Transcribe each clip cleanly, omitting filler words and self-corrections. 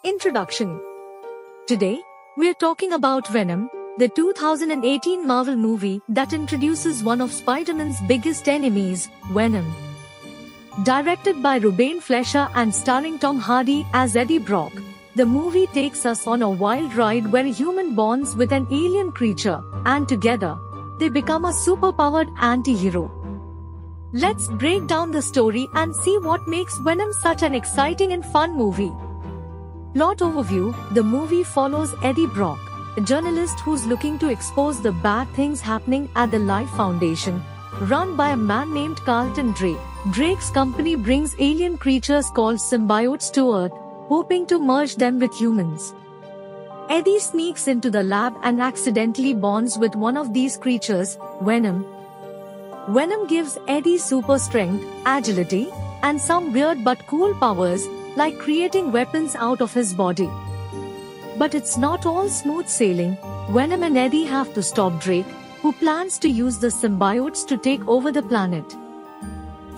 Introduction. Today, we're talking about Venom, the 2018 Marvel movie that introduces one of Spider-Man's biggest enemies, Venom. Directed by Ruben Fleischer and starring Tom Hardy as Eddie Brock, the movie takes us on a wild ride where a human bonds with an alien creature, and together, they become a superpowered anti-hero. Let's break down the story and see what makes Venom such an exciting and fun movie. Plot overview: the movie follows Eddie Brock, a journalist who's looking to expose the bad things happening at the Life Foundation, run by a man named Carlton Drake. Drake's company brings alien creatures called symbiotes to Earth, hoping to merge them with humans. Eddie sneaks into the lab and accidentally bonds with one of these creatures, Venom. Venom gives Eddie super strength, agility, and some weird but cool powers, like creating weapons out of his body. But it's not all smooth sailing. Venom and Eddie have to stop Drake, who plans to use the symbiotes to take over the planet.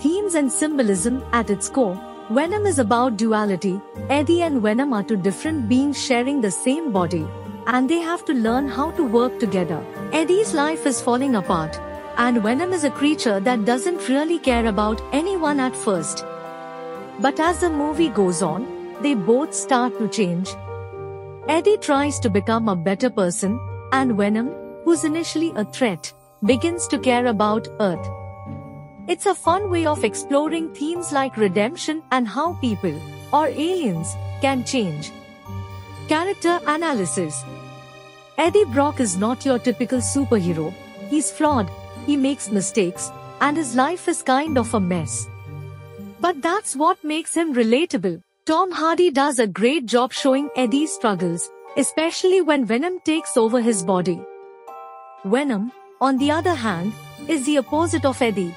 Themes and symbolism: at its core, Venom is about duality. Eddie and Venom are two different beings sharing the same body, and they have to learn how to work together. Eddie's life is falling apart, and Venom is a creature that doesn't really care about anyone at first. But as the movie goes on, they both start to change. Eddie tries to become a better person, and Venom, who's initially a threat, begins to care about Earth. It's a fun way of exploring themes like redemption and how people, or aliens, can change. Character analysis. Eddie Brock is not your typical superhero. He's flawed, he makes mistakes, and his life is kind of a mess. But that's what makes him relatable. Tom Hardy does a great job showing Eddie's struggles, especially when Venom takes over his body. Venom, on the other hand, is the opposite of Eddie.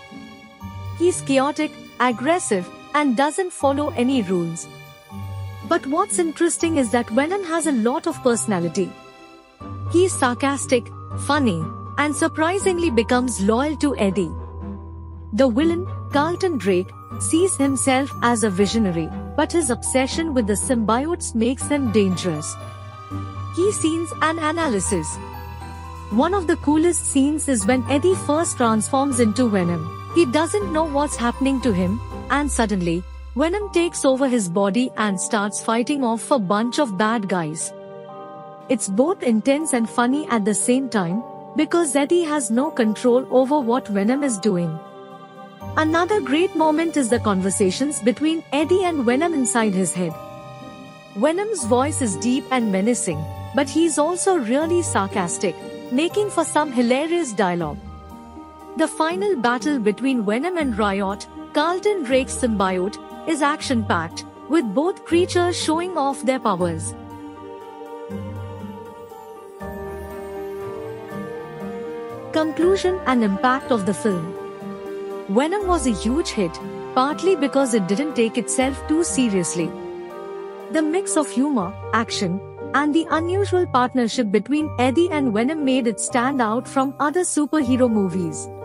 He's chaotic, aggressive, and doesn't follow any rules. But what's interesting is that Venom has a lot of personality. He's sarcastic, funny, and surprisingly becomes loyal to Eddie. The villain, Carlton Drake, sees himself as a visionary, but his obsession with the symbiotes makes him dangerous. Key scenes and analysis. One of the coolest scenes is when Eddie first transforms into Venom. He doesn't know what's happening to him, and suddenly, Venom takes over his body and starts fighting off a bunch of bad guys. It's both intense and funny at the same time, because Eddie has no control over what Venom is doing. Another great moment is the conversations between Eddie and Venom inside his head. Venom's voice is deep and menacing, but he's also really sarcastic, making for some hilarious dialogue. The final battle between Venom and Riot, Carlton Drake's symbiote, is action-packed, with both creatures showing off their powers. Conclusion and impact of the film. Venom was a huge hit, partly because it didn't take itself too seriously. The mix of humor, action, and the unusual partnership between Eddie and Venom made it stand out from other superhero movies.